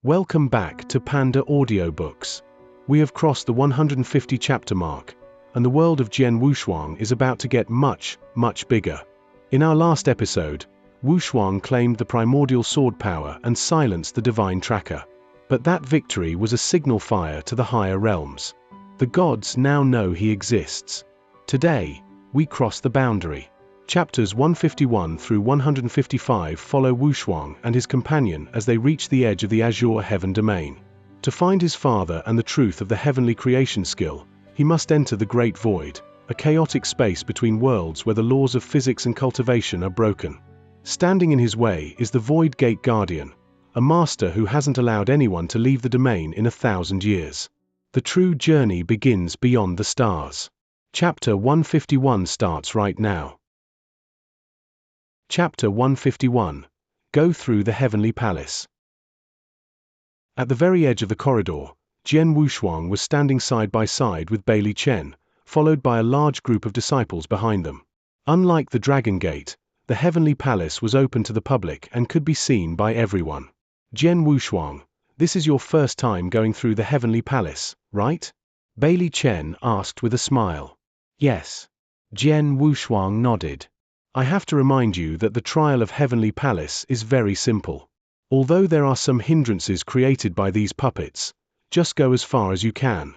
Welcome back to Panda Audiobooks. We have crossed the 150 chapter mark, and the world of Jian Wushuang is about to get much, much bigger. In our last episode, Wushuang claimed the primordial sword power and silenced the divine tracker. But that victory was a signal fire to the higher realms. The gods now know he exists. Today, we cross the boundary. Chapters 151 through 155 follow Wushuang and his companion as they reach the edge of the Azure Heaven Domain. To find his father and the truth of the heavenly creation skill, he must enter the Great Void, a chaotic space between worlds where the laws of physics and cultivation are broken. Standing in his way is the Void Gate Guardian, a master who hasn't allowed anyone to leave the domain in 1,000 years. The true journey begins beyond the stars. Chapter 151 starts right now. Chapter 151. Go through the Heavenly Palace. At the very edge of the corridor, Jian Wushuang was standing side by side with Bailey Chen, followed by a large group of disciples behind them. Unlike the Dragon Gate, the Heavenly Palace was open to the public and could be seen by everyone. Jian Wushuang, this is your first time going through the Heavenly Palace, right? Bailey Chen asked with a smile. Yes. Jian Wushuang nodded. I have to remind you that the trial of Heavenly Palace is very simple. Although there are some hindrances created by these puppets, just go as far as you can.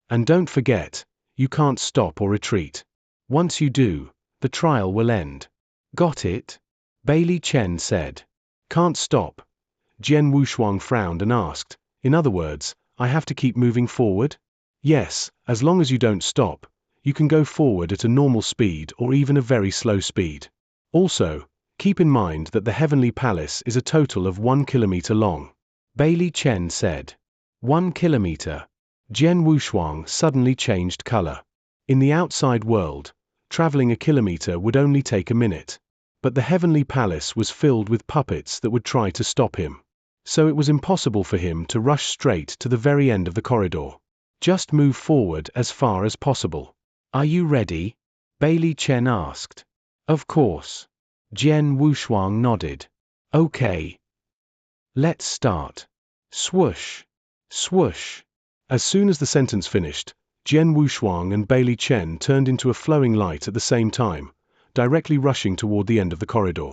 And don't forget, you can't stop or retreat. Once you do, the trial will end. Got it? Bailey Chen said. Can't stop. Jian Wushuang frowned and asked, in other words, I have to keep moving forward? Yes, as long as you don't stop, you can go forward at a normal speed or even a very slow speed. Also, keep in mind that the Heavenly Palace is a total of 1 kilometer long. Bailey Chen said. 1 kilometer. Jian Wushuang suddenly changed color. In the outside world, traveling a kilometer would only take a minute. But the Heavenly Palace was filled with puppets that would try to stop him. So it was impossible for him to rush straight to the very end of the corridor. Just move forward as far as possible. Are you ready? Bailey Chen asked. Of course. Jian Wushuang nodded. Okay. Let's start. Swoosh. Swoosh. As soon as the sentence finished, Jian Wushuang and Bailey Chen turned into a flowing light at the same time, directly rushing toward the end of the corridor.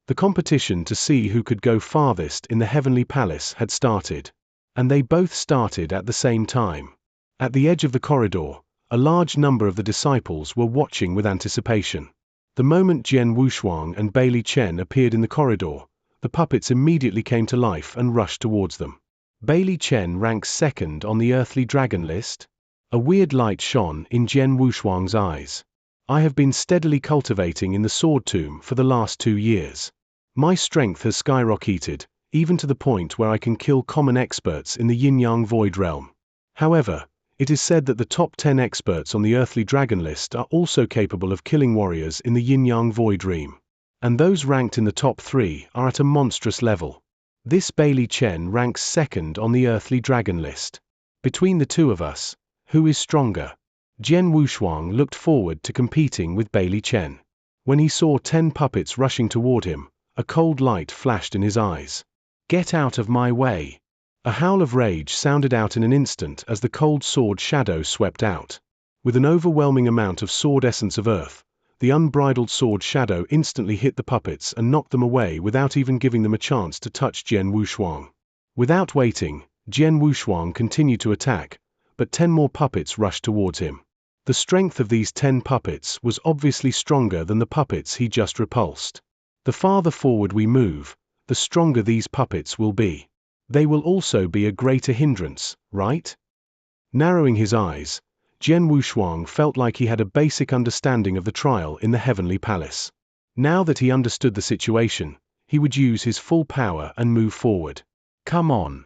The competition to see who could go farthest in the Heavenly Palace had started. And they both started at the same time. At the edge of the corridor, a large number of the disciples were watching with anticipation. The moment Jian Wushuang and Bailey Chen appeared in the corridor, the puppets immediately came to life and rushed towards them. Bailey Chen ranks second on the earthly dragon list. A weird light shone in Jian Wushuang's eyes. I have been steadily cultivating in the sword tomb for the last 2 years. My strength has skyrocketed, even to the point where I can kill common experts in the yin-yang void realm. However, it is said that the top 10 experts on the earthly dragon list are also capable of killing warriors in the yin-yang void realm. And those ranked in the top 3 are at a monstrous level. This Bailey Chen ranks second on the earthly dragon list. Between the two of us, who is stronger? Jian Wushuang looked forward to competing with Bailey Chen. When he saw 10 puppets rushing toward him, a cold light flashed in his eyes. Get out of my way! A howl of rage sounded out in an instant as the cold sword shadow swept out. With an overwhelming amount of sword essence of earth, the unbridled sword shadow instantly hit the puppets and knocked them away without even giving them a chance to touch Jian Wushuang. Without waiting, Jian Wushuang continued to attack, but 10 more puppets rushed towards him. The strength of these 10 puppets was obviously stronger than the puppets he just repulsed. The farther forward we move, the stronger these puppets will be. They will also be a greater hindrance, right? Narrowing his eyes, Jian Wushuang felt like he had a basic understanding of the trial in the Heavenly Palace. Now that he understood the situation, he would use his full power and move forward. Come on.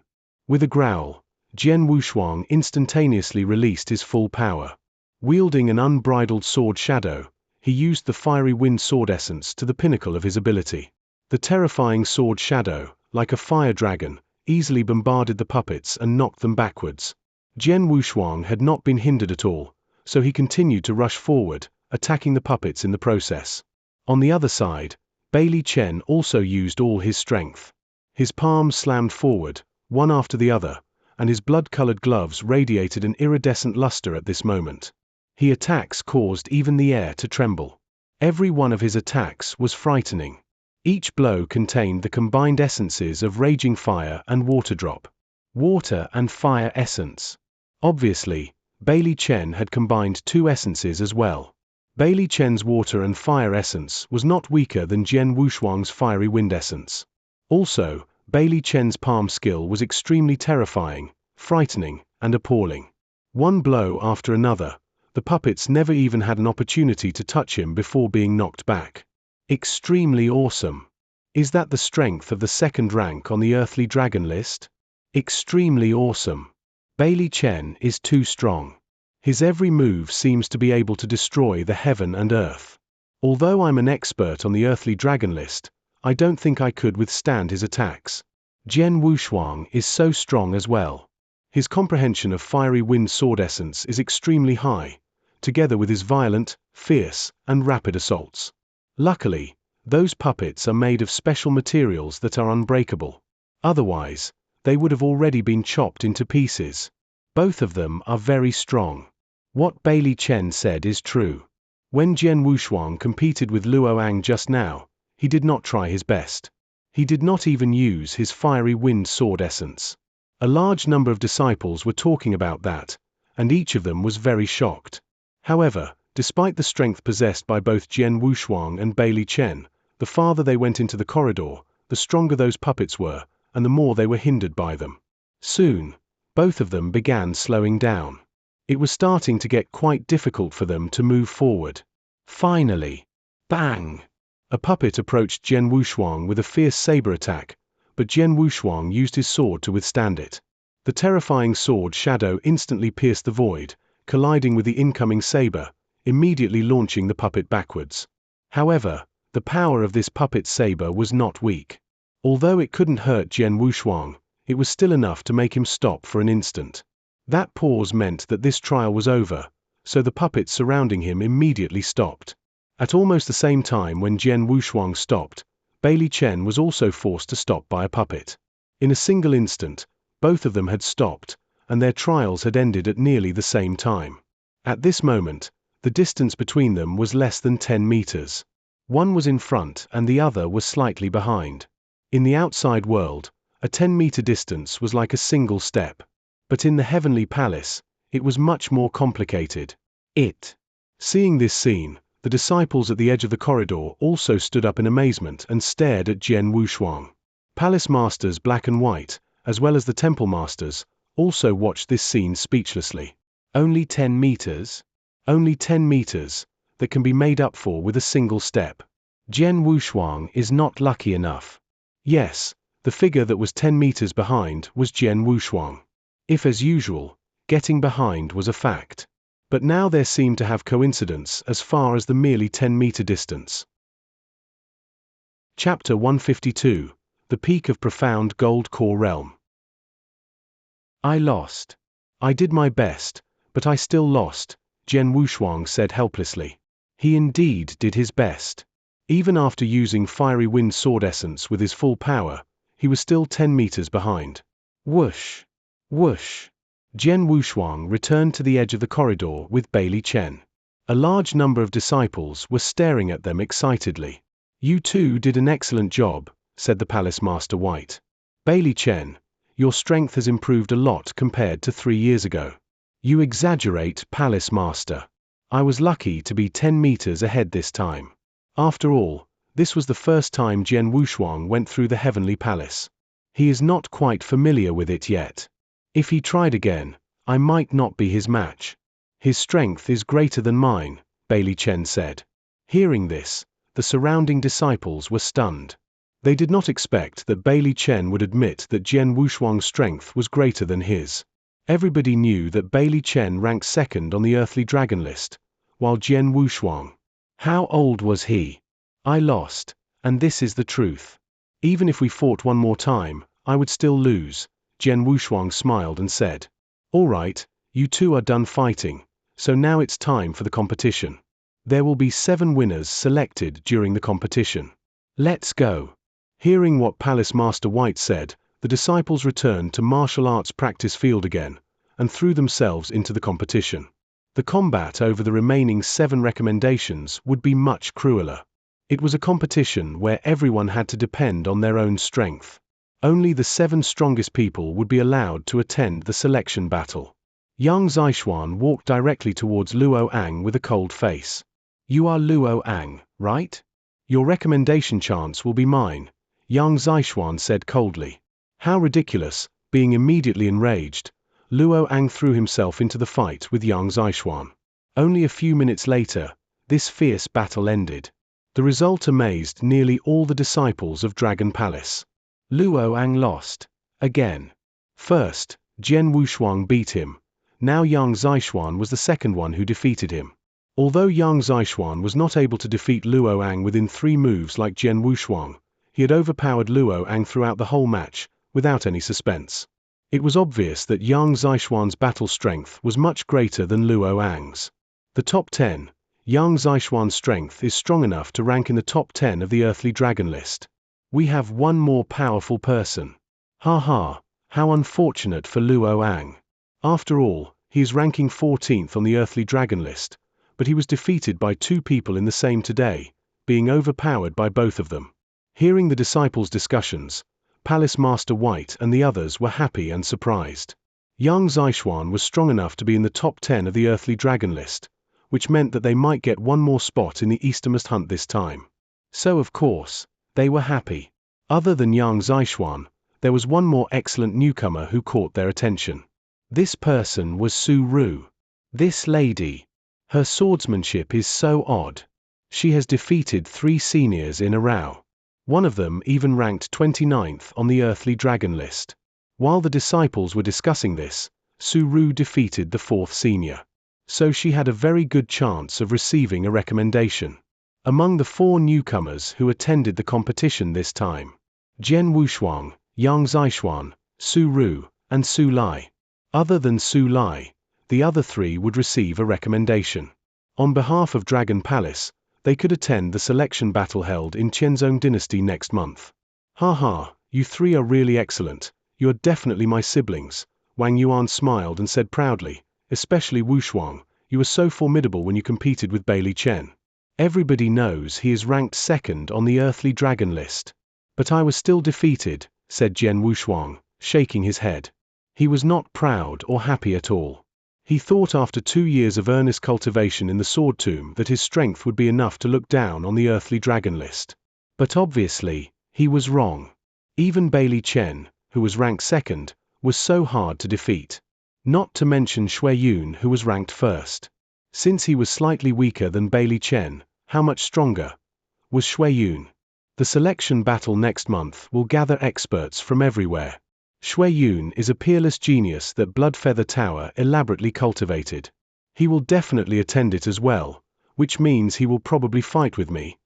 With a growl, Jian Wushuang instantaneously released his full power. Wielding an unbridled sword shadow, he used the fiery wind sword essence to the pinnacle of his ability. The terrifying sword shadow, like a fire dragon, easily bombarded the puppets and knocked them backwards. Jian Wushuang had not been hindered at all, so he continued to rush forward, attacking the puppets in the process. On the other side, Bailey Chen also used all his strength. His palms slammed forward, one after the other, and his blood-colored gloves radiated an iridescent luster at this moment. His attacks caused even the air to tremble. Every one of his attacks was frightening. Each blow contained the combined essences of raging fire and water drop. Water and fire essence. Obviously, Bailey Chen had combined two essences as well. Bailey Chen's water and fire essence was not weaker than Jian Wushuang's fiery wind essence. Also, Bailey Chen's palm skill was extremely terrifying, frightening, and appalling. One blow after another, the puppets never even had an opportunity to touch him before being knocked back. Extremely awesome. Is that the strength of the second rank on the earthly dragon list? Extremely awesome. Bailey Chen is too strong. His every move seems to be able to destroy the heaven and earth. Although I'm an expert on the earthly dragon list, I don't think I could withstand his attacks. Jian Wushuang is so strong as well. His comprehension of fiery wind sword essence is extremely high, together with his violent, fierce, and rapid assaults. Luckily, those puppets are made of special materials that are unbreakable. Otherwise, they would have already been chopped into pieces. Both of them are very strong. What Bailey Chen said is true. When Jian Wushuang competed with Luoang just now, he did not try his best. He did not even use his fiery wind sword essence. A large number of disciples were talking about that, and each of them was very shocked. However, despite the strength possessed by both Jian Wushuang and Bailey Chen, the farther they went into the corridor, the stronger those puppets were, and the more they were hindered by them. Soon, both of them began slowing down. It was starting to get quite difficult for them to move forward. Finally, bang! A puppet approached Jian Wushuang with a fierce saber attack, but Jian Wushuang used his sword to withstand it. The terrifying sword shadow instantly pierced the void, colliding with the incoming saber, immediately launching the puppet backwards. However, the power of this puppet saber was not weak. Although it couldn't hurt Jian Wushuang, it was still enough to make him stop for an instant. That pause meant that this trial was over, so the puppets surrounding him immediately stopped. At almost the same time when Jian Wushuang stopped, Bailey Chen was also forced to stop by a puppet. In a single instant, both of them had stopped, and their trials had ended at nearly the same time. At this moment, the distance between them was less than 10 meters. One was in front and the other was slightly behind. In the outside world, a 10-meter distance was like a single step. But in the heavenly palace, it was much more complicated. Seeing this scene, the disciples at the edge of the corridor also stood up in amazement and stared at Jian Wushuang. Palace masters Black and White, as well as the temple masters, also watched this scene speechlessly. Only 10 meters? Only 10 meters, that can be made up for with a single step. Jian Wushuang is not lucky enough. Yes, the figure that was 10 meters behind was Jian Wushuang. If as usual, getting behind was a fact. But now there seemed to have coincidence as far as the merely 10-meter distance. Chapter 152, The Peak of Profound Gold Core Realm. I lost. I did my best, but I still lost, Jian Wushuang said helplessly. He indeed did his best. Even after using fiery wind sword essence with his full power, he was still 10 meters behind. Whoosh! Whoosh! Jian Wushuang returned to the edge of the corridor with Bailey Chen. A large number of disciples were staring at them excitedly. You two did an excellent job, said the Palace Master White. Bailey Chen, your strength has improved a lot compared to 3 years ago. You exaggerate, Palace Master. I was lucky to be 10 meters ahead this time. After all, this was the first time Jian Wushuang went through the Heavenly Palace. He is not quite familiar with it yet. If he tried again, I might not be his match. His strength is greater than mine, Bailey Chen said. Hearing this, the surrounding disciples were stunned. They did not expect that Bailey Chen would admit that Jian Wushuang's strength was greater than his. Everybody knew that Bailey Chen ranked second on the earthly dragon list, while Jian Wushuang. How old was he? I lost, and this is the truth. Even if we fought one more time, I would still lose. Jian Wushuang smiled and said, All right, you two are done fighting, so now it's time for the competition. There will be 7 winners selected during the competition. Let's go. Hearing what Palace Master White said, the disciples returned to martial arts practice field again, and threw themselves into the competition. The combat over the remaining 7 recommendations would be much crueler. It was a competition where everyone had to depend on their own strength. Only the 7 strongest people would be allowed to attend the selection battle. Young Xianxia walked directly towards Luo Ang with a cold face. "You are Luo Ang, right? Your recommendation chance will be mine," young Xianxia said coldly. How ridiculous! Being immediately enraged, Luo Ang threw himself into the fight with young Xianxia. Only a few minutes later, this fierce battle ended. The result amazed nearly all the disciples of Dragon Palace. Luo Ang lost. Again. First, Jian Wushuang beat him. Now young Xianxia was the second one who defeated him. Although young Xianxia was not able to defeat Luo Ang within 3 moves like Jian Wushuang, he had overpowered Luo Ang throughout the whole match, without any suspense. It was obvious that young Xianxia's battle strength was much greater than Luo Ang's. The top 10. Young Xianxia's strength is strong enough to rank in the top 10 of the Earthly Dragon list. We have one more powerful person. Ha ha, how unfortunate for Luo Ang. After all, he is ranking 14th on the Earthly Dragon list, but he was defeated by 2 people in the same today, being overpowered by both of them. Hearing the disciples' discussions, Palace Master White and the others were happy and surprised. Young Xianxia was strong enough to be in the top 10 of the Earthly Dragon list, which meant that they might get one more spot in the Eastermost hunt this time. So of course, they were happy. Other than young Xianxia, there was one more excellent newcomer who caught their attention. This person was Su Ru. This lady. Her swordsmanship is so odd. She has defeated 3 seniors in a row. One of them even ranked 29th on the Earthly Dragon list. While the disciples were discussing this, Su Ru defeated the 4th senior. So she had a very good chance of receiving a recommendation. Among the 4 newcomers who attended the competition this time, Jian Wushuang, young Xianxia, Su Ru, and Su Lai. Other than Su Lai, the other 3 would receive a recommendation. On behalf of Dragon Palace, they could attend the selection battle held in Qianzhong Dynasty next month. Ha ha, you 3 are really excellent, you're definitely my siblings, Wang Yuan smiled and said proudly, especially Wushuang, you were so formidable when you competed with Bailey Chen. Everybody knows he is ranked 2nd on the Earthly Dragon list. But I was still defeated, said Jian Wushuang, shaking his head. He was not proud or happy at all. He thought after 2 years of earnest cultivation in the Sword Tomb that his strength would be enough to look down on the Earthly Dragon list. But obviously, he was wrong. Even Bailey Chen, who was ranked 2nd, was so hard to defeat. Not to mention Shui Yun, who was ranked 1st. Since he was slightly weaker than Bailey Chen, how much stronger was Shui Yun? The selection battle next month will gather experts from everywhere. Shui Yun is a peerless genius that Bloodfeather Tower elaborately cultivated. He will definitely attend it as well, which means he will probably fight with me.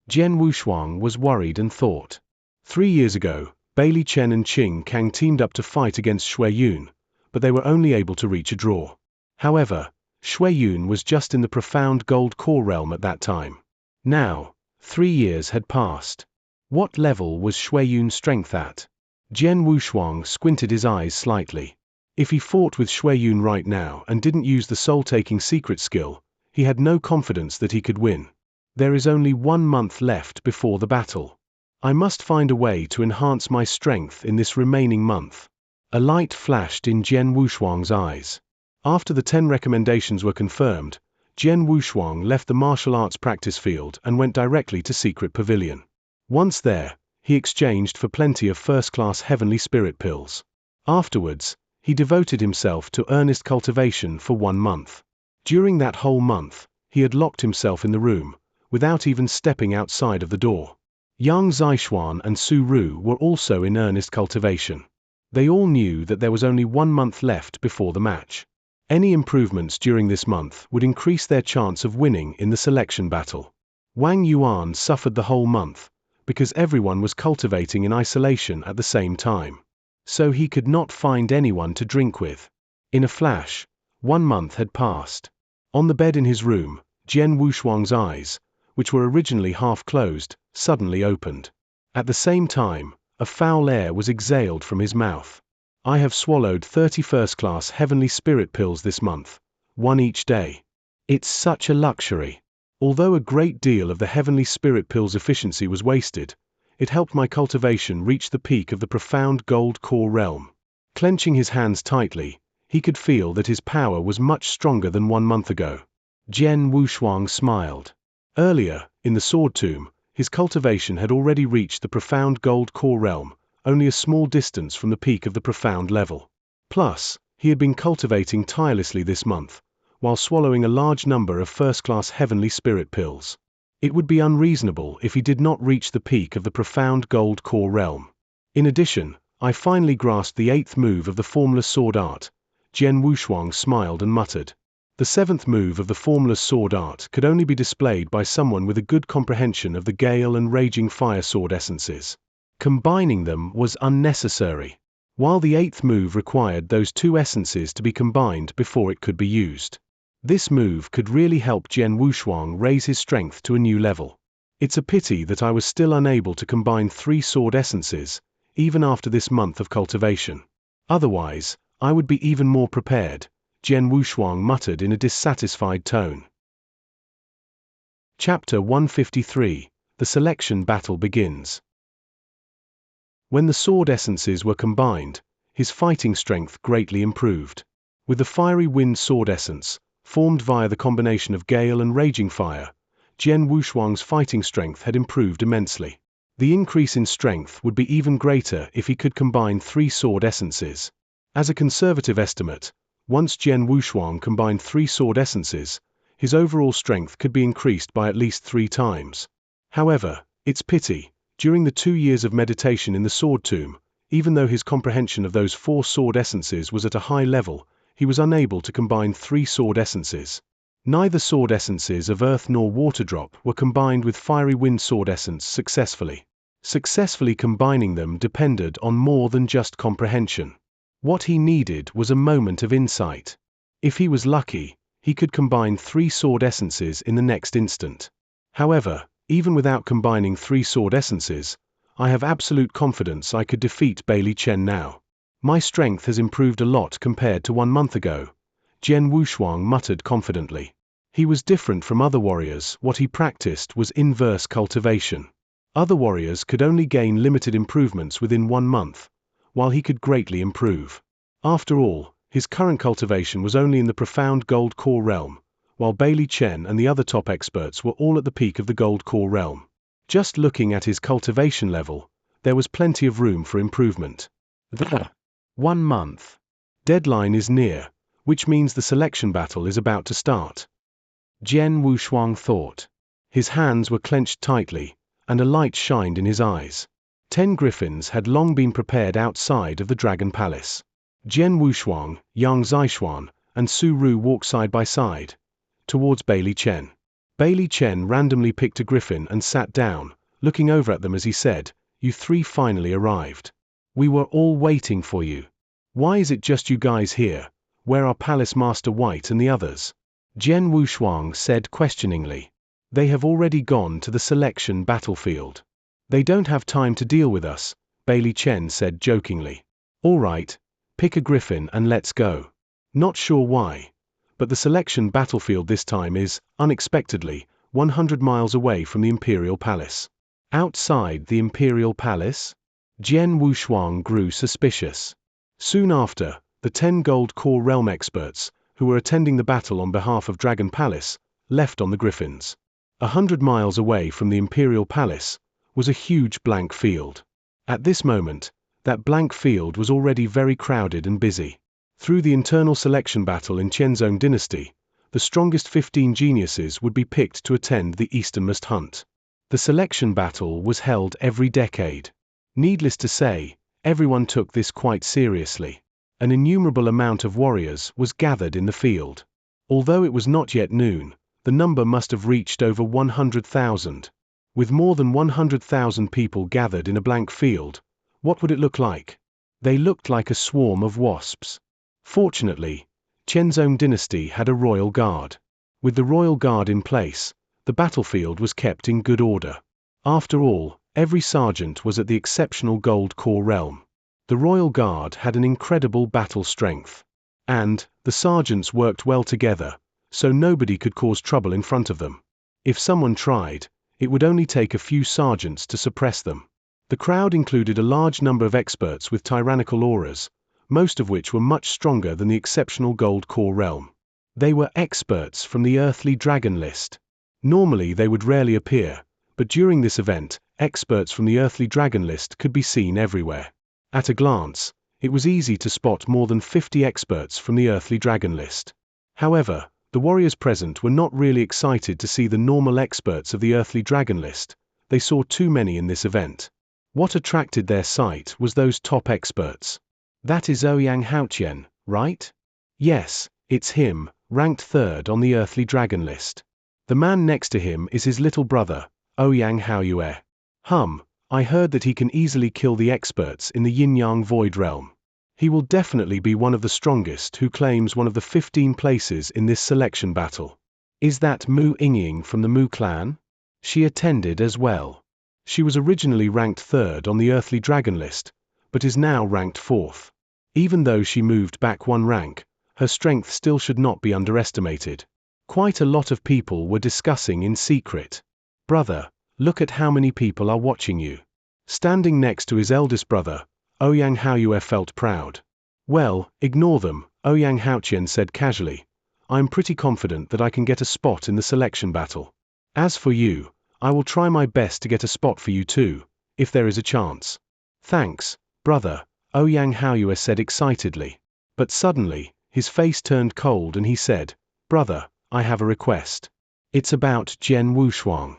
Jian Wushuang was worried and thought. 3 years ago, Bailey Chen and Qing Kang teamed up to fight against Shui Yun, but they were only able to reach a draw. However, Shui Yun was just in the profound gold core realm at that time. Now, 3 years had passed. What level was Shui Yun's strength at? Jian Wushuang squinted his eyes slightly. If he fought with Shui Yun right now and didn't use the soul-taking secret skill, he had no confidence that he could win. There is only 1 month left before the battle. I must find a way to enhance my strength in this remaining month. A light flashed in Jian Wushuang's eyes. After the 10 recommendations were confirmed, Jian Wushuang left the martial arts practice field and went directly to Secret Pavilion. Once there, he exchanged for plenty of first-class heavenly spirit pills. Afterwards, he devoted himself to earnest cultivation for 1 month. During that whole month, he had locked himself in the room, without even stepping outside of the door. Young Xianxia and Su Ru were also in earnest cultivation. They all knew that there was only 1 month left before the match. Any improvements during this month would increase their chance of winning in the selection battle. Wang Yuan suffered the whole month, because everyone was cultivating in isolation at the same time. So he could not find anyone to drink with. In a flash, 1 month had passed. On the bed in his room, Jian Wushuang's eyes, which were originally half closed, suddenly opened. At the same time, A foul air was exhaled from his mouth. I have swallowed 30 first-class heavenly spirit pills this month, one each day. It's such a luxury. Although a great deal of the heavenly spirit pills' efficiency was wasted, it helped my cultivation reach the peak of the profound gold core realm. Clenching his hands tightly, he could feel that his power was much stronger than 1 month ago. Jian Wushuang smiled. Earlier, in the sword tomb, his cultivation had already reached the profound gold core realm, only a small distance from the peak of the profound level. Plus, he had been cultivating tirelessly this month, while swallowing a large number of first-class heavenly spirit pills. It would be unreasonable if he did not reach the peak of the profound gold core realm. In addition, I finally grasped the 8th move of the formless sword art. Jian Wushuang smiled and muttered. The 7th move of the formless sword art could only be displayed by someone with a good comprehension of the gale and raging fire sword essences. Combining them was unnecessary, while the 8th move required those two essences to be combined before it could be used. This move could really help Jian Wushuang raise his strength to a new level. It's a pity that I was still unable to combine 3 sword essences, even after this month of cultivation. Otherwise, I would be even more prepared, Jian Wushuang muttered in a dissatisfied tone. Chapter 153, The Selection Battle Begins. When the sword essences were combined, his fighting strength greatly improved. With the fiery wind sword essence, formed via the combination of gale and raging fire, Jian Wushuang's fighting strength had improved immensely. The increase in strength would be even greater if he could combine 3 sword essences. As a conservative estimate, once Jian Wushuang combined 3 sword essences, his overall strength could be increased by at least 3 times. However, it's pity, during the 2 years of meditation in the sword tomb, even though his comprehension of those 4 sword essences was at a high level, he was unable to combine 3 sword essences. Neither sword essences of earth nor water drop were combined with fiery wind sword essence successfully. Successfully combining them depended on more than just comprehension. What he needed was a moment of insight. If he was lucky, he could combine 3 sword essences in the next instant. However, even without combining 3 sword essences, I have absolute confidence I could defeat Bailey Chen now. My strength has improved a lot compared to 1 month ago, Jian Wushuang muttered confidently. He was different from other warriors. What he practiced was inverse cultivation. Other warriors could only gain limited improvements within 1 month, while he could greatly improve. After all, his current cultivation was only in the profound gold core realm, while Bailey Chen and the other top experts were all at the peak of the gold core realm. Just looking at his cultivation level, there was plenty of room for improvement. The 1 month deadline is near, which means the selection battle is about to start. Jian Wushuang thought. His hands were clenched tightly, and a light shined in his eyes. 10 griffins had long been prepared outside of the Dragon Palace. Jian Wushuang, Yang Zixuan, and Su Ru walked side by side, towards Bailey Chen. Bailey Chen randomly picked a griffin and sat down, looking over at them as he said, "You 3 finally arrived. We were all waiting for you. Why is it just you guys here? Where are Palace Master White and the others?" Jian Wushuang said questioningly. "They have already gone to the selection battlefield. They don't have time to deal with us," Bailey Chen said jokingly. "All right, pick a griffin and let's go." Not sure why, but the selection battlefield this time is, unexpectedly, 100 miles away from the Imperial Palace. Outside the Imperial Palace? Jian Wushuang grew suspicious. Soon after, the 10 gold core realm experts, who were attending the battle on behalf of Dragon Palace, left on the griffins. 100 miles away from the Imperial Palace was a huge blank field. At this moment, that blank field was already very crowded and busy. Through the internal selection battle in Qianzhong Dynasty, the strongest 15 geniuses would be picked to attend the easternmost hunt. The selection battle was held every decade. Needless to say, everyone took this quite seriously. An innumerable amount of warriors was gathered in the field. Although it was not yet noon, the number must have reached over 100,000. With more than 100,000 people gathered in a blank field, what would it look like? They looked like a swarm of wasps. Fortunately, Qianzhong Dynasty had a royal guard. With the royal guard in place, the battlefield was kept in good order. After all, Every sergeant was at the exceptional gold core realm. The Royal Guard had an incredible battle strength. And the sergeants worked well together, so nobody could cause trouble in front of them. If someone tried, it would only take a few sergeants to suppress them. The crowd included a large number of experts with tyrannical auras, most of which were much stronger than the exceptional gold core realm. They were experts from the earthly dragon list. Normally they would rarely appear, but during this event, experts from the earthly dragon list could be seen everywhere. At a glance, it was easy to spot more than 50 experts from the earthly dragon list. However, the warriors present were not really excited to see the normal experts of the earthly dragon list. They saw too many in this event. What attracted their sight was those top experts. That is Xianxia, right? Yes, it's him, ranked 3rd on the earthly dragon list. The man next to him is his little brother, Xianxia. I heard that he can easily kill the experts in the yin-yang void realm. He will definitely be one of the strongest who claims one of the 15 places in this selection battle. Is that Mu Yingying from the Mu clan? She attended as well. She was originally ranked 3rd on the earthly dragon list, but is now ranked 4th. Even though she moved back 1 rank, her strength still should not be underestimated. Quite a lot of people were discussing in secret. Brother, look at how many people are watching you. Standing next to his eldest brother, Xianxia felt proud. Well, ignore them, Xianxia said casually. I'm pretty confident that I can get a spot in the selection battle. As for you, I will try my best to get a spot for you too, if there is a chance. Thanks, brother, Xianxia said excitedly. But suddenly, his face turned cold and he said, Brother, I have a request. It's about Jian Wushuang.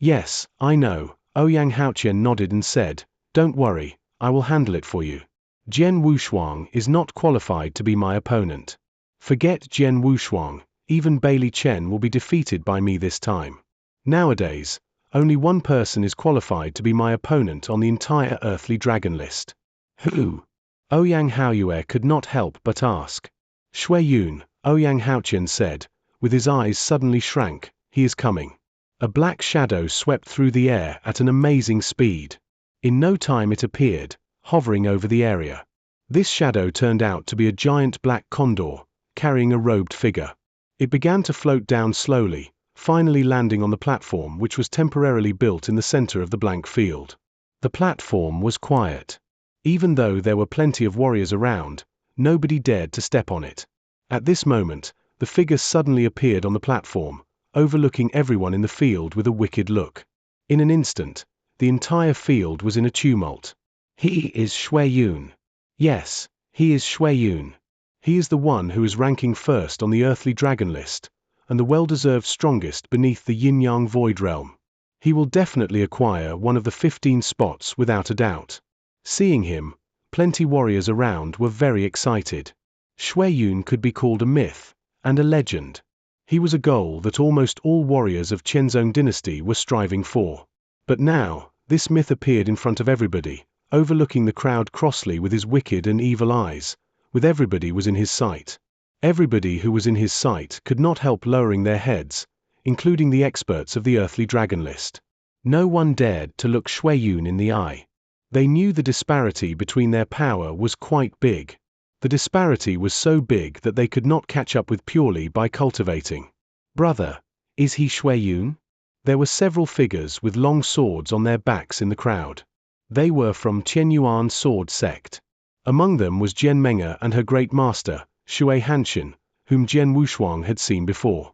Yes, I know, Xianxia nodded and said, Don't worry, I will handle it for you. Jian Wushuang is not qualified to be my opponent. Forget Jian Wushuang, even Bailey Chen will be defeated by me this time. Nowadays, only one person is qualified to be my opponent on the entire earthly dragon list. Who? Xianxia could not help but ask. Shuiyun, Xianxia said, with his eyes suddenly shrank, he is coming. A black shadow swept through the air at an amazing speed. In no time it appeared, hovering over the area. This shadow turned out to be a giant black condor, carrying a robed figure. It began to float down slowly, finally landing on the platform which was temporarily built in the center of the blank field. The platform was quiet. Even though there were plenty of warriors around, nobody dared to step on it. At this moment, the figure suddenly appeared on the platform, overlooking everyone in the field with a wicked look. In an instant, the entire field was in a tumult. He is Shuiyun. Yes, he is Shuiyun. He is the one who is ranking 1st on the earthly dragon list, and the well-deserved strongest beneath the yin-yang void realm. He will definitely acquire one of the 15 spots without a doubt. Seeing him, plenty warriors around were very excited. Shuiyun could be called a myth, and a legend. He was a goal that almost all warriors of Qianzhong dynasty were striving for. But now, this myth appeared in front of everybody, overlooking the crowd crossly with his wicked and evil eyes, with everybody was in his sight. Everybody who was in his sight could not help lowering their heads, including the experts of the earthly dragon list. No one dared to look Shuiyun in the eye. They knew the disparity between their power was quite big. The disparity was so big that they could not catch up with purely by cultivating. Brother, is he Shuiyun? There were several figures with long swords on their backs in the crowd. They were from Qianyuan sword sect. Among them was Jian Meng'e and her great master, Xianxia, whom Jian Wushuang had seen before.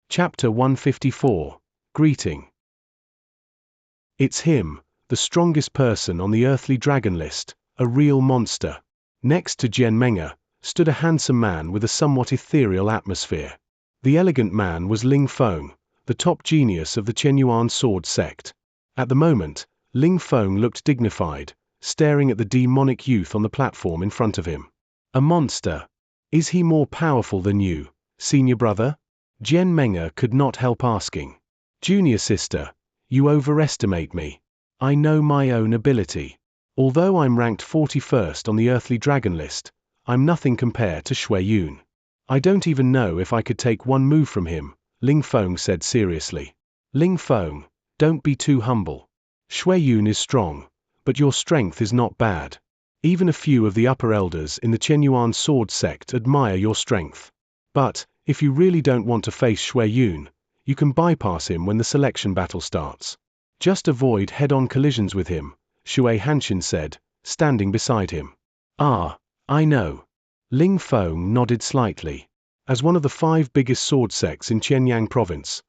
Chapter 154. Greeting. It's him, the strongest person on the earthly dragon list, a real monster. Next to Jian Meng'e, stood a handsome man with a somewhat ethereal atmosphere. The elegant man was Ling Feng, the top genius of the Qianyuan sword sect. At the moment, Ling Feng looked dignified, staring at the demonic youth on the platform in front of him. A monster. Is he more powerful than you, senior brother? Jian Meng'e could not help asking. Junior sister, you overestimate me. I know my own ability. Although I'm ranked 41st on the earthly dragon list, I'm nothing compared to Shuiyun. I don't even know if I could take one move from him, Ling Feng said seriously. Ling Feng, Don't be too humble. Shui Yun is strong, but your strength is not bad. Even a few of the upper elders in the Qianyuan sword sect admire your strength. But, if you really don't want to face Shui Yun, you can bypass him when the selection battle starts. Just avoid head-on collisions with him, Shui Hanshin said, standing beside him. Ah, I know. Ling Feng nodded slightly. As one of the 5 biggest sword sects in Qianyang province,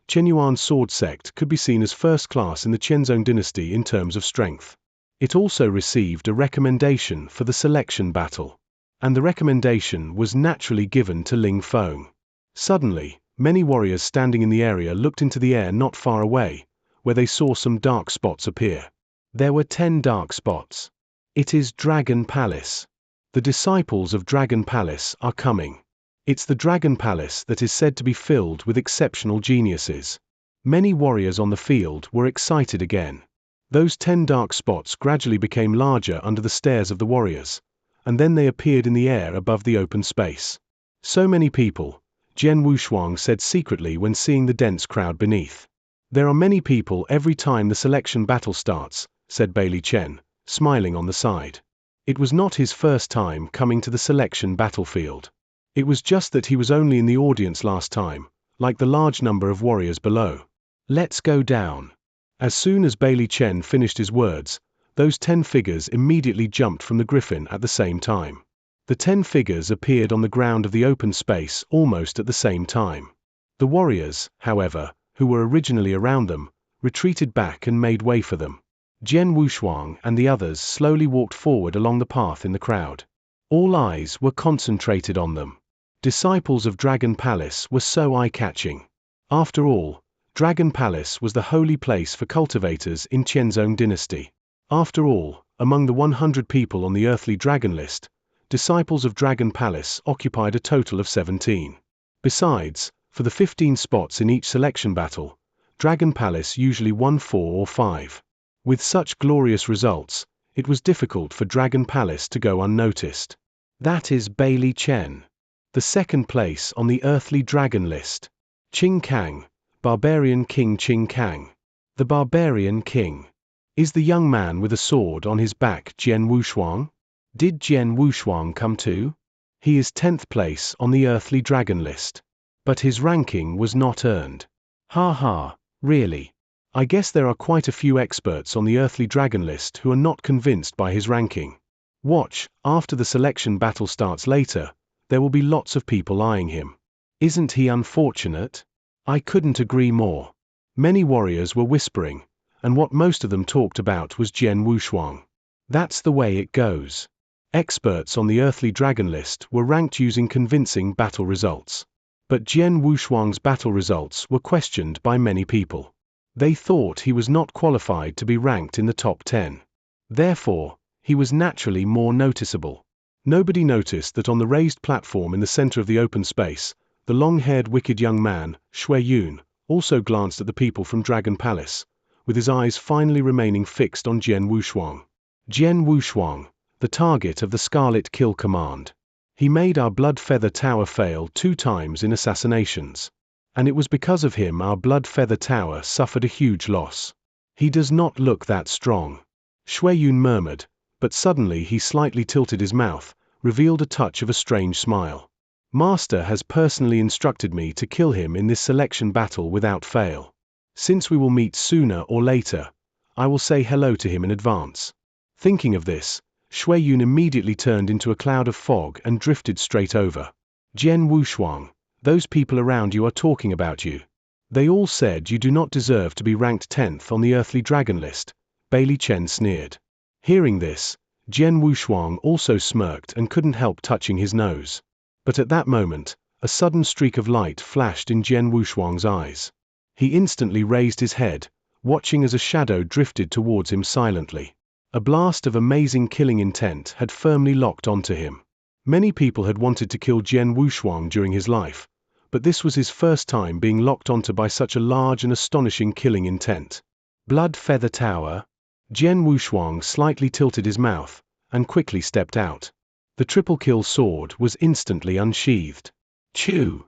Qianyuan sword sect could be seen as first class in the Qianzhong dynasty in terms of strength. It also received a recommendation for the selection battle. And the recommendation was naturally given to Ling Feng. Suddenly, many warriors standing in the area looked into the air not far away, where they saw some dark spots appear. There were 10 dark spots. It is Dragon Palace. The disciples of Dragon Palace are coming. It's the Dragon Palace that is said to be filled with exceptional geniuses. Many warriors on the field were excited again. Those 10 dark spots gradually became larger under the stares of the warriors, and then they appeared in the air above the open space. So many people, Jian Wushuang said secretly when seeing the dense crowd beneath. There are many people every time the selection battle starts, said Bailey Chen, smiling on the side. It was not his first time coming to the selection battlefield. It was just that he was only in the audience last time, like the large number of warriors below. Let's go down. As soon as Bailey Chen finished his words, those 10 figures immediately jumped from the griffin at the same time. The 10 figures appeared on the ground of the open space almost at the same time. The warriors, however, who were originally around them, retreated back and made way for them. Jian Wushuang and the others slowly walked forward along the path in the crowd. All eyes were concentrated on them. Disciples of Dragon Palace were so eye-catching. After all, Dragon Palace was the holy place for cultivators in Qianzhong dynasty. After all, among the 100 people on the earthly dragon list, disciples of Dragon Palace occupied a total of 17. Besides, for the 15 spots in each selection battle, Dragon Palace usually won 4 or 5. With such glorious results, it was difficult for Dragon Palace to go unnoticed. That is Bailey Chen. The second place on the earthly dragon list. Qing Kang, Barbarian King Qing Kang. The Barbarian King. Is the young man with a sword on his back Jian Wushuang? Did Jian Wushuang come too? He is 10th place on the earthly dragon list. But his ranking was not earned. Ha ha, really? I guess there are quite a few experts on the earthly dragon list who are not convinced by his ranking. Watch, after the selection battle starts later, there will be lots of people eyeing him. Isn't he unfortunate? I couldn't agree more. Many warriors were whispering, and what most of them talked about was Jian Wushuang. That's the way it goes. Experts on the earthly dragon list were ranked using convincing battle results. But Jian Wushuang's battle results were questioned by many people. They thought he was not qualified to be ranked in the top 10. Therefore, he was naturally more noticeable. Nobody noticed that on the raised platform in the center of the open space, the long-haired wicked young man, Shui Yun, also glanced at the people from Dragon Palace, with his eyes finally remaining fixed on Jian Wushuang. Jian Wushuang, the target of the Scarlet Kill Command. He made our Blood Feather Tower fail 2 times in assassinations. And it was because of him our Blood Feather Tower suffered a huge loss. He does not look that strong. Shui Yun murmured, but suddenly he slightly tilted his mouth, revealed a touch of a strange smile. Master has personally instructed me to kill him in this selection battle without fail. Since we will meet sooner or later, I will say hello to him in advance. Thinking of this, Shui Yun immediately turned into a cloud of fog and drifted straight over. Jian Wushuang, those people around you are talking about you. They all said you do not deserve to be ranked 10th on the earthly dragon list, Bailey Chen sneered. Hearing this, Jian Wushuang also smirked and couldn't help touching his nose. But at that moment, a sudden streak of light flashed in Jian Wushuang's eyes. He instantly raised his head, watching as a shadow drifted towards him silently. A blast of amazing killing intent had firmly locked onto him. Many people had wanted to kill Jian Wushuang during his life, but this was his first time being locked onto by such a large and astonishing killing intent. Blood Feather Tower? Jian Wushuang slightly tilted his mouth, and quickly stepped out. The triple kill sword was instantly unsheathed. Chew!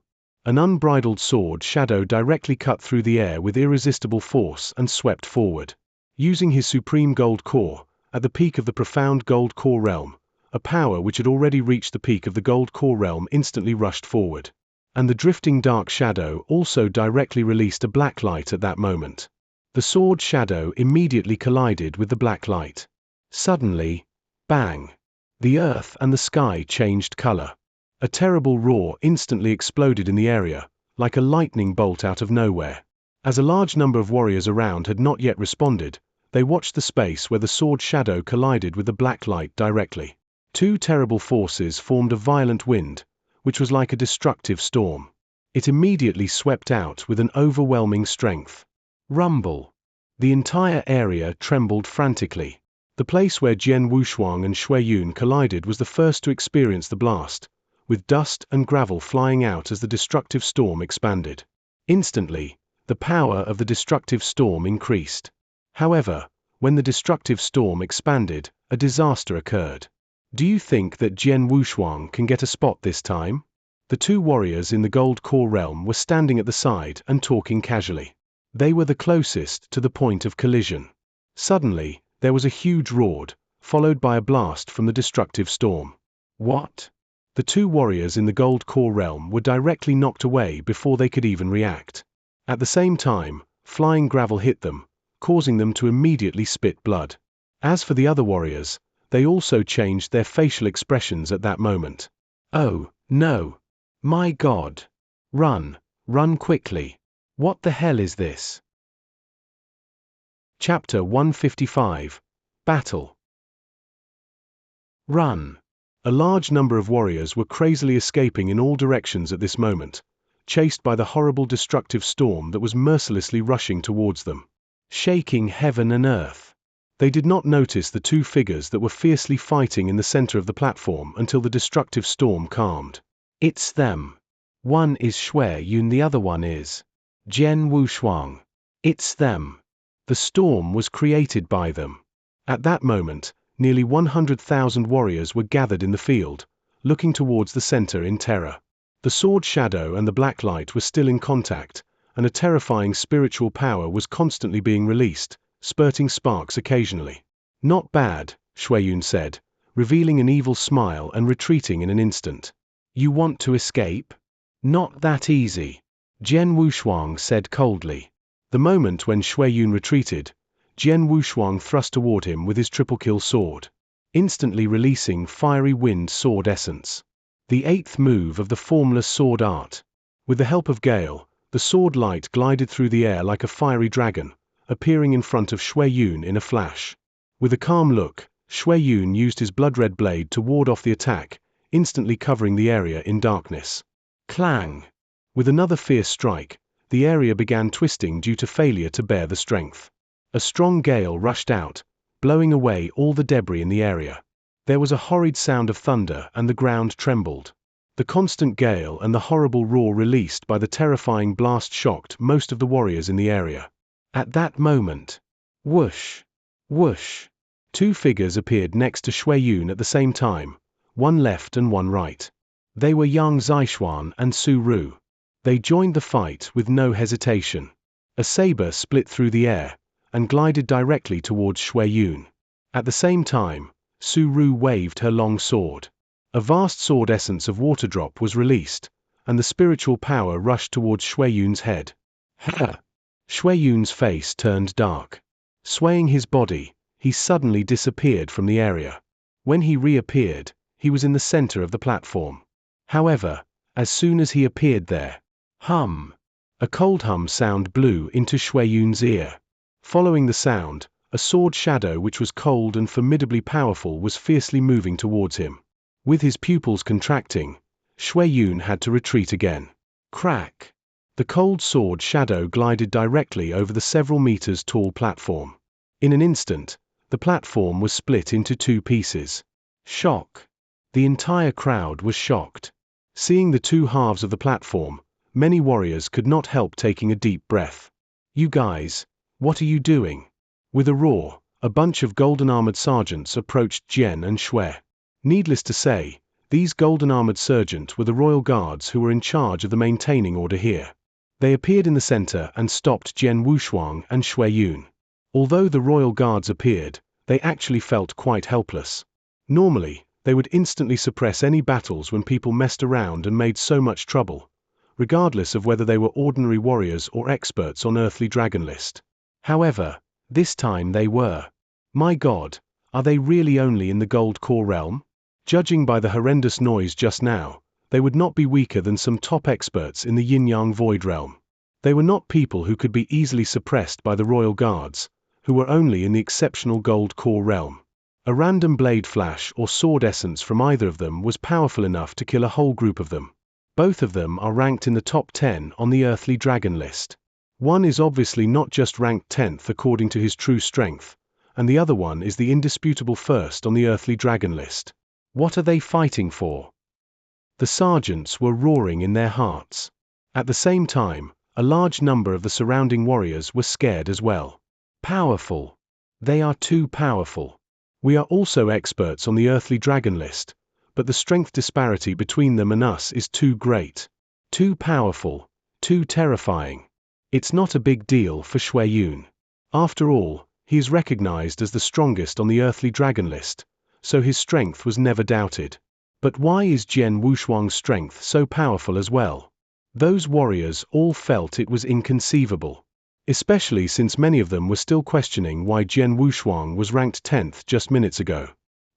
An unbridled sword shadow directly cut through the air with irresistible force and swept forward. Using his supreme gold core, at the peak of the profound gold core realm, a power which had already reached the peak of the gold core realm instantly rushed forward. And the drifting dark shadow also directly released a black light at that moment. The sword shadow immediately collided with the black light. Suddenly, bang! The earth and the sky changed color. A terrible roar instantly exploded in the area, like a lightning bolt out of nowhere. As a large number of warriors around had not yet responded, they watched the space where the sword shadow collided with the black light directly. Two terrible forces formed a violent wind, which was like a destructive storm. It immediately swept out with an overwhelming strength. Rumble! The entire area trembled frantically. The place where Jian Wushuang and Shui Yun collided was the first to experience the blast, with dust and gravel flying out as the destructive storm expanded. Instantly, the power of the destructive storm increased. However, when the destructive storm expanded, a disaster occurred. Do you think that Jian Wushuang can get a spot this time? The two warriors in the gold core realm were standing at the side and talking casually. They were the closest to the point of collision. Suddenly, there was a huge roar, followed by a blast from the destructive storm. What? The two warriors in the gold core realm were directly knocked away before they could even react. At the same time, flying gravel hit them, causing them to immediately spit blood. As for the other warriors, they also changed their facial expressions at that moment. Oh, no! My God! Run! Run quickly! What the hell is this? Chapter 155. Battle. Run! A large number of warriors were crazily escaping in all directions at this moment, chased by the horrible destructive storm that was mercilessly rushing towards them, shaking heaven and earth. They did not notice the two figures that were fiercely fighting in the center of the platform until the destructive storm calmed. It's them. One is Shui Yun, the other one is Jian Wushuang. It's them. The storm was created by them. At that moment, nearly 100,000 warriors were gathered in the field, looking towards the center in terror. The sword shadow and the black light were still in contact, and a terrifying spiritual power was constantly being released, spurting sparks occasionally. Not bad, Shui Yun said, revealing an evil smile and retreating in an instant. You want to escape? Not that easy, Jian Wushuang said coldly. The moment when Shui Yun retreated, Jian Wushuang thrust toward him with his triple-kill sword, instantly releasing fiery wind sword essence. The eighth move of the formless sword art. With the help of Gale, the sword light glided through the air like a fiery dragon, appearing in front of Shui Yun in a flash. With a calm look, Shui Yun used his blood-red blade to ward off the attack, instantly covering the area in darkness. Clang! With another fierce strike, the area began twisting due to failure to bear the strength. A strong gale rushed out, blowing away all the debris in the area. There was a horrid sound of thunder and the ground trembled. The constant gale and the horrible roar released by the terrifying blast shocked most of the warriors in the area. At that moment, whoosh! Whoosh! Two figures appeared next to Shui Yun at the same time, one left and one right. They were Yang Zixuan and Su Ru. They joined the fight with no hesitation. A saber split through the air, and glided directly towards Shui Yun. At the same time, Su Ru waved her long sword. A vast sword essence of water drop was released, and the spiritual power rushed towards Shui Yun's head. Ha! Shui Yun's face turned dark. Swaying his body, he suddenly disappeared from the area. When he reappeared, he was in the center of the platform. However, as soon as he appeared there, hum! A cold hum sound blew into Shui Yun's ear. Following the sound, a sword shadow which was cold and formidably powerful was fiercely moving towards him. With his pupils contracting, Shui Yun had to retreat again. Crack! The cold sword shadow glided directly over the several meters tall platform. In an instant, the platform was split into two pieces. Shock! The entire crowd was shocked. Seeing the two halves of the platform, many warriors could not help taking a deep breath. You guys, what are you doing? With a roar, a bunch of golden-armored sergeants approached Jian and Shui. Needless to say, These golden-armored sergeants were the royal guards who were in charge of the maintaining order here. They appeared in the center and stopped Jian Wushuang and Shui Yun. Although the royal guards appeared, they actually felt quite helpless. Normally, they would instantly suppress any battles when people messed around and made so much trouble, regardless of whether they were ordinary warriors or experts on earthly dragon list. However, this time they were. My God, are they really only in the gold core realm? Judging by the horrendous noise just now, they would not be weaker than some top experts in the yin-yang void realm. They were not people who could be easily suppressed by the royal guards, who were only in the exceptional gold core realm. A random blade flash or sword essence from either of them was powerful enough to kill a whole group of them. Both of them are ranked in the top 10 on the earthly dragon list. One is obviously not just ranked 10th according to his true strength, and the other one is the indisputable first on the earthly dragon list. What are they fighting for? The sergeants were roaring in their hearts. At the same time, a large number of the surrounding warriors were scared as well. Powerful. They are too powerful. We are also experts on the earthly dragon list, but the strength disparity between them and us is too great. Too powerful. Too terrifying. It's not a big deal for Shui Yun. After all, he is recognized as the strongest on the earthly dragon list, so his strength was never doubted. But why is Jian Wushuang's strength so powerful as well? Those warriors all felt it was inconceivable. Especially since many of them were still questioning why Jian Wushuang was ranked 10th just minutes ago.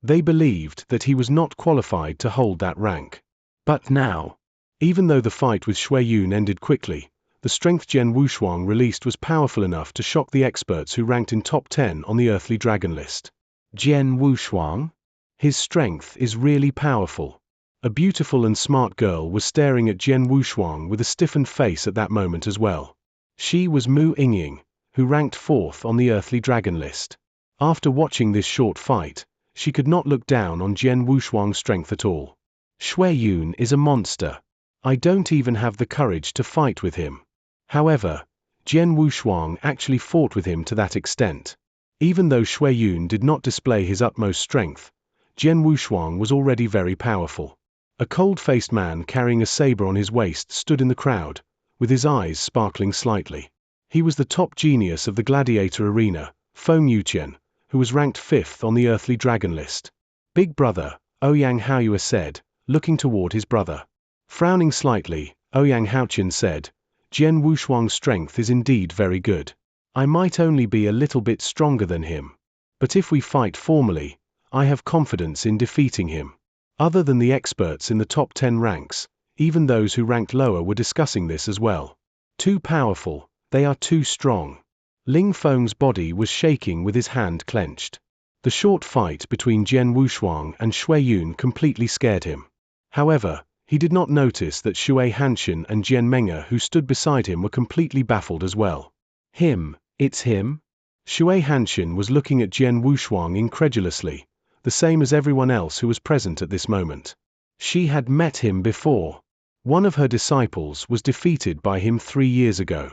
They believed that he was not qualified to hold that rank. But now, even though the fight with Shui Yun ended quickly, the strength Jian Wushuang released was powerful enough to shock the experts who ranked in top 10 on the earthly dragon list. Jian Wushuang? His strength is really powerful. A beautiful and smart girl was staring at Jian Wushuang with a stiffened face at that moment as well. She was Mu Yingying, who ranked 4th on the earthly dragon list. After watching this short fight, she could not look down on Jian Wushuang's strength at all. Shui Yun is a monster. I don't even have the courage to fight with him. However, Jian Wushuang actually fought with him to that extent. Even though Shui Yun did not display his utmost strength, Jian Wushuang was already very powerful. A cold-faced man carrying a saber on his waist stood in the crowd, with his eyes sparkling slightly. He was the top genius of the gladiator arena, Feng Yuqian, who was ranked 5th on the earthly dragon list. Big brother, Ouyang Haoyue said, looking toward his brother. Frowning slightly, Ouyang Haoqian said, Jian Wushuang's strength is indeed very good. I might only be a little bit stronger than him. But if we fight formally, I have confidence in defeating him. Other than the experts in the top 10 ranks, even those who ranked lower were discussing this as well. Too powerful, they are too strong. Ling Feng's body was shaking with his hand clenched. The short fight between Jian Wushuang and Shui Yun completely scared him. However, he did not notice that Shui Hanshin and Jian Meng'er who stood beside him were completely baffled as well. It's him? Shui Hanshin was looking at Jian Wushuang incredulously, the same as everyone else who was present at this moment. She had met him before. One of her disciples was defeated by him 3 years ago.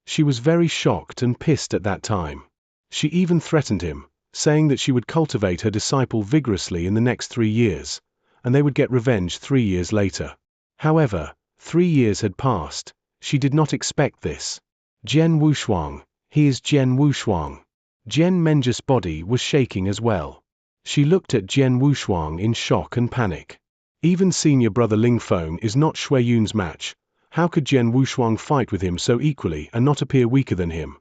She was very shocked and pissed at that time. She even threatened him, saying that she would cultivate her disciple vigorously in the next 3 years, and they would get revenge 3 years later. However, 3 years had passed. She did not expect this. Jian Wushuang, he is Jian Wushuang. Jian Meng'er's body was shaking as well. She looked at Jian Wushuang in shock and panic. Even senior brother Ling Feng is not Shui Yun's match. How could Jian Wushuang fight with him so equally and not appear weaker than him?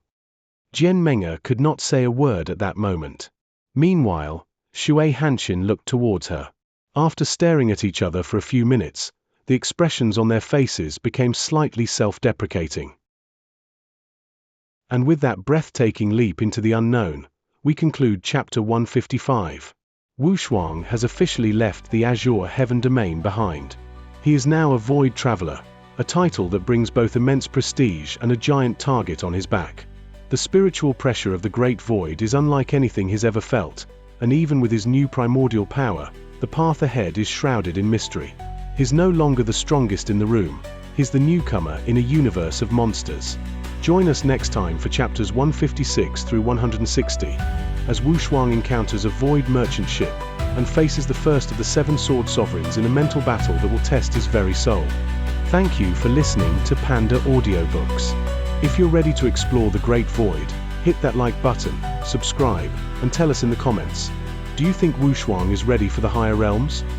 Jian Meng'er could not say a word at that moment. Meanwhile, Shui Hanshin looked towards her. After staring at each other for a few minutes, the expressions on their faces became slightly self-deprecating. And with that breathtaking leap into the unknown, we conclude Chapter 155. Wushuang has officially left the Azure Heaven Domain behind. He is now a void traveler, a title that brings both immense prestige and a giant target on his back. The spiritual pressure of the Great Void is unlike anything he's ever felt, and even with his new primordial power, the path ahead is shrouded in mystery. He's no longer the strongest in the room, he's the newcomer in a universe of monsters. Join us next time for chapters 156 through 160, as Wushuang encounters a void merchant ship, and faces the first of the 7 sword sovereigns in a mental battle that will test his very soul. Thank you for listening to Panda Audiobooks. If you're ready to explore the Great Void, hit that like button, subscribe, and tell us in the comments. Do you think Wushuang is ready for the higher realms?